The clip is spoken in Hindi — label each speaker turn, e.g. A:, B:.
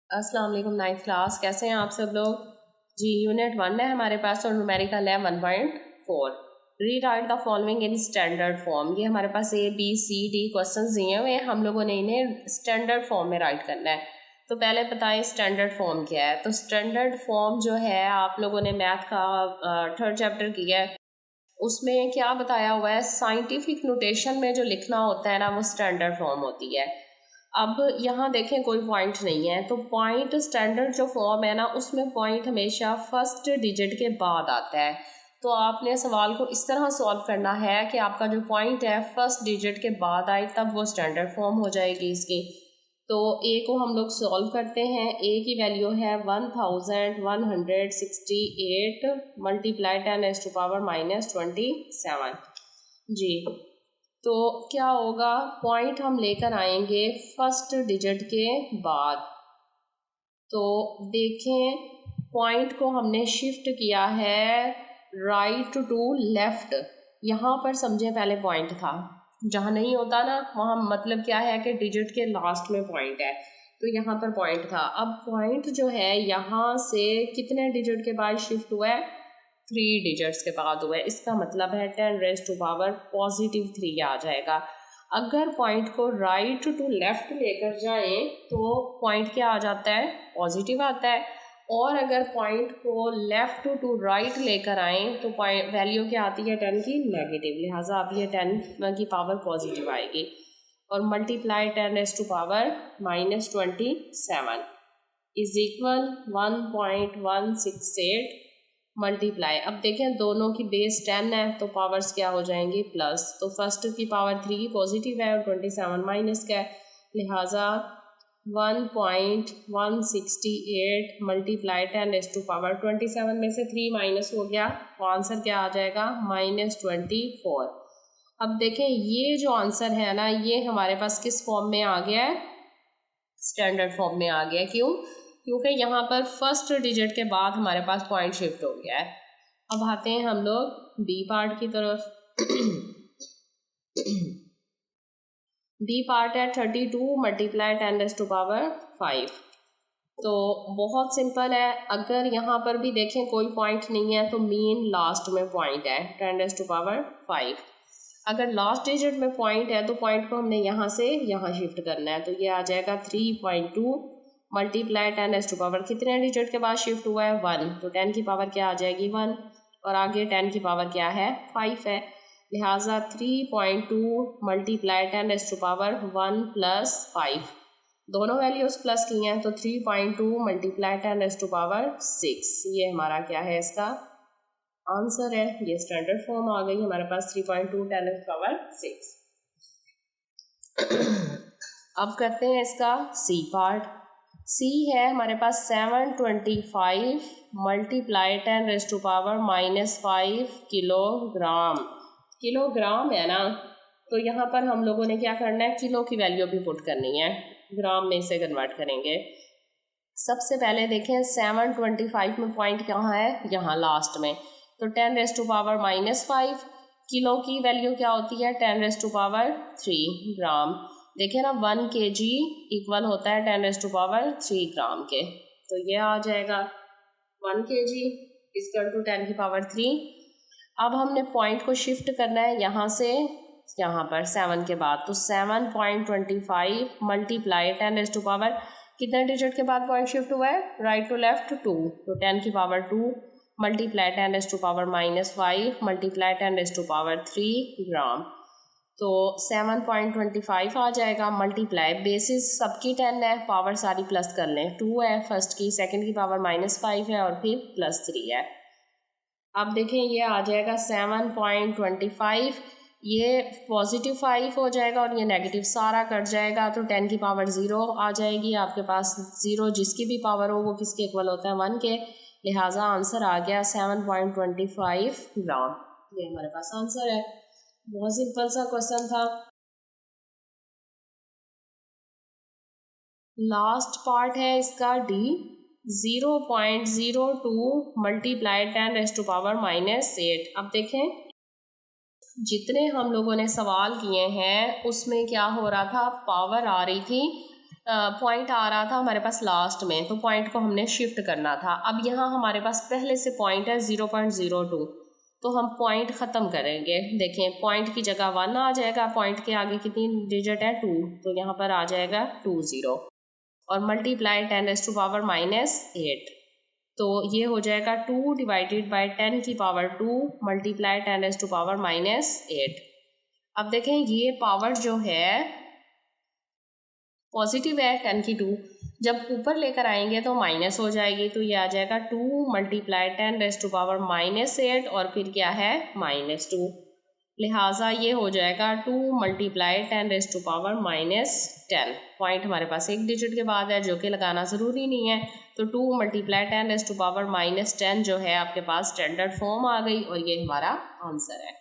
A: अस्सलाम वालेकुम नाइन्थ क्लास, कैसे हैं आप सब लोग जी। यूनिट 1 है हमारे पास और न्यूमेरिकल है 1.4। Rewrite the following in standard form. ये हमारे पास ABCD क्वेश्चंस दिए हुए हैं, हम लोगों ने इन्हें स्टैंडर्ड फॉर्म में राइट करना है। तो पहले बताएं स्टैंडर्ड फॉर्म क्या है। तो स्टैंडर्ड फॉर्म जो है आप लोगों ने मैथ का 3rd चैप्टर किया है, उसमें क्या बताया हुआ है, साइंटिफिक नोटेशन में जो लिखना होता है ना वो स्टैंडर्ड फॉर्म होती है। अब यहाँ देखें कोई पॉइंट नहीं है, तो पॉइंट स्टैंडर्ड जो फॉर्म है ना उसमें पॉइंट हमेशा फर्स्ट डिजिट के बाद आता है। तो आपने सवाल को इस तरह सॉल्व करना है कि आपका जो पॉइंट है फर्स्ट डिजिट के बाद आए, तब वो स्टैंडर्ड फॉर्म हो जाएगी इसकी। तो ए को हम लोग सॉल्व करते हैं। ए की वैल्यू है 1168 मल्टीप्लाई 10⁻⁻27 जी। तो क्या होगा, पॉइंट हम लेकर आएंगे फर्स्ट डिजिट के बाद। तो देखें पॉइंट को हमने शिफ्ट किया है राइट टू लेफ्ट। यहाँ पर समझे पहले पॉइंट था, जहाँ नहीं होता ना वहाँ मतलब क्या है कि डिजिट के लास्ट में पॉइंट है, तो यहाँ पर पॉइंट था। अब पॉइंट जो है यहाँ से कितने डिजिट के बाद शिफ्ट हुआ है, 3 डिजिट्स के बाद हुआ है। इसका मतलब है 10⁻⁻3 आ जाएगा। अगर पॉइंट को राइट टू लेफ्ट लेकर जाएं तो पॉइंट क्या आ जाता है, पॉजिटिव आता है। और अगर पॉइंट को लेफ्ट टू राइट लेकर आए तो पॉइंट वैल्यू क्या आती है, 10 की नेगेटिव, लिहाजा अब ये 10 की पावर पॉजिटिव आएगी। और मल्टीप्लाई 10⁻⁻27 इज इक्वल 1.168 मल्टीप्लाई। अब देखें दोनों की बेस 10 है तो पावर्स क्या हो जाएंगी, प्लस। तो फर्स्ट की पावर 3 पॉजिटिव है और 27 माइनस का है, लिहाजा 1.168 मल्टीप्लाई 10⁻27 में से 3 माइनस हो गया तो आंसर क्या आ जाएगा, -24। अब देखें ये जो आंसर है ना ये हमारे पास किस फॉर्म में आ गया है, स्टैंडर्ड फॉर्म में आ गया। क्यों? क्योंकि यहाँ पर फर्स्ट डिजिट के बाद हमारे पास पॉइंट शिफ्ट हो गया है। अब आते हैं हम लोग बी पार्ट की तरफ। बी पार्ट है 32 मल्टीप्लाई 10⁵। तो बहुत सिंपल है, अगर यहाँ पर भी देखें कोई पॉइंट नहीं है तो मीन लास्ट में पॉइंट है 10⁵। अगर लास्ट डिजिट में पॉइंट है तो पॉइंट को हमने यहाँ से यहाँ शिफ्ट करना है, तो ये आ जाएगा 3.2 मल्टीप्लाई 10⁻, कितने डिजिट के बाद शिफ्ट हुआ है, 1, तो 10 की पावर क्या आ जाएगी, 1, और आगे 10 की पावर क्या है, 5 है, लिहाजा 3.2 मल्टीप्लाई 10⁻1 + 5, दोनों वैल्यूज प्लस की हैं तो 3.2 मल्टीप्लाई 10⁻6, ये हमारा क्या है, इसका आंसर है। ये स्टैंडर्ड फॉर्म आ गई हमारे पास 3.2 10⁻6। अब करते हैं इसका सी पार्ट। सी है हमारे पास 725 मल्टीप्लाई 10⁻⁻5 किलोग्राम। किलोग्राम है ना, तो यहाँ पर हम लोगों ने क्या करना है, किलो की वैल्यू भी पुट करनी है, ग्राम में इसे कन्वर्ट करेंगे। सबसे पहले देखें 725 में पॉइंट कहाँ है, यहाँ लास्ट में, तो 10⁻⁻5 किलो की वैल्यू क्या होती है, 10⁻3 ग्राम। देखिए ना 1 kg इक्वल होता है 10⁻3 ग्राम के, तो ये आ जाएगा 1 kg इक्वल टू 10⁻3। अब हमने पॉइंट को शिफ्ट करना है यहाँ से यहाँ पर 7 के बाद, तो 7.25 मल्टीप्लाई 10⁻, कितने डिजिट के बाद पॉइंट शिफ्ट हुआ है, राइट टू लेफ्ट 2, तो 10⁻2 मल्टीप्लाई 10⁻⁻5 मल्टीप्लाई 10⁻3 ग्राम, तो 7.25 आ जाएगा। मल्टीप्लाई बेसिस सबकी 10 है, पावर सारी प्लस कर लें, 2 है फर्स्ट की, सेकंड की पावर -5 है और फिर +3 है। अब देखें ये आ जाएगा 7.25, ये पॉजिटिव 5 हो जाएगा और ये नेगेटिव सारा कट जाएगा, तो 10 की पावर 0 आ जाएगी आपके पास। 0 जिसकी भी पावर हो वो किसके इक्वल होता है, 1 के, लिहाजा आंसर आ गया 7.25 ग्राम। ये हमारे पास आंसर है। बहुत सिंपल सा क्वेश्चन था। लास्ट पार्ट है इसका डी, 0.02 मल्टीप्लाई 10⁻⁻8। अब देखें जितने हम लोगों ने सवाल किए हैं उसमें क्या हो रहा था, पावर आ रही थी पॉइंट आ रहा था हमारे पास लास्ट में, तो पॉइंट को हमने शिफ्ट करना था। अब यहाँ हमारे पास पहले से पॉइंट है 0.02, तो हम पॉइंट ख़त्म करेंगे। देखें पॉइंट की जगह 1 आ जाएगा, पॉइंट के आगे कितनी डिजिट है 2, तो यहाँ पर आ जाएगा 20 और मल्टीप्लाई 10⁻⁻8, तो ये हो जाएगा 2 डिवाइडेड बाई 10⁻2 मल्टीप्लाई 10⁻⁻8। अब देखें ये पावर जो है पॉजिटिव है 10 की 2, जब ऊपर लेकर आएंगे तो माइनस हो जाएगी, तो ये आ जाएगा 2 मल्टीप्लाई 10⁻⁻8 और फिर क्या है -2, लिहाजा ये हो जाएगा 2 मल्टीप्लाई 10⁻⁻10। पॉइंट हमारे पास एक डिजिट के बाद है जो कि लगाना ज़रूरी नहीं है, तो 2 मल्टीप्लाई 10⁻⁻10 जो है आपके पास स्टैंडर्ड फॉर्म आ गई और ये हमारा आंसर है।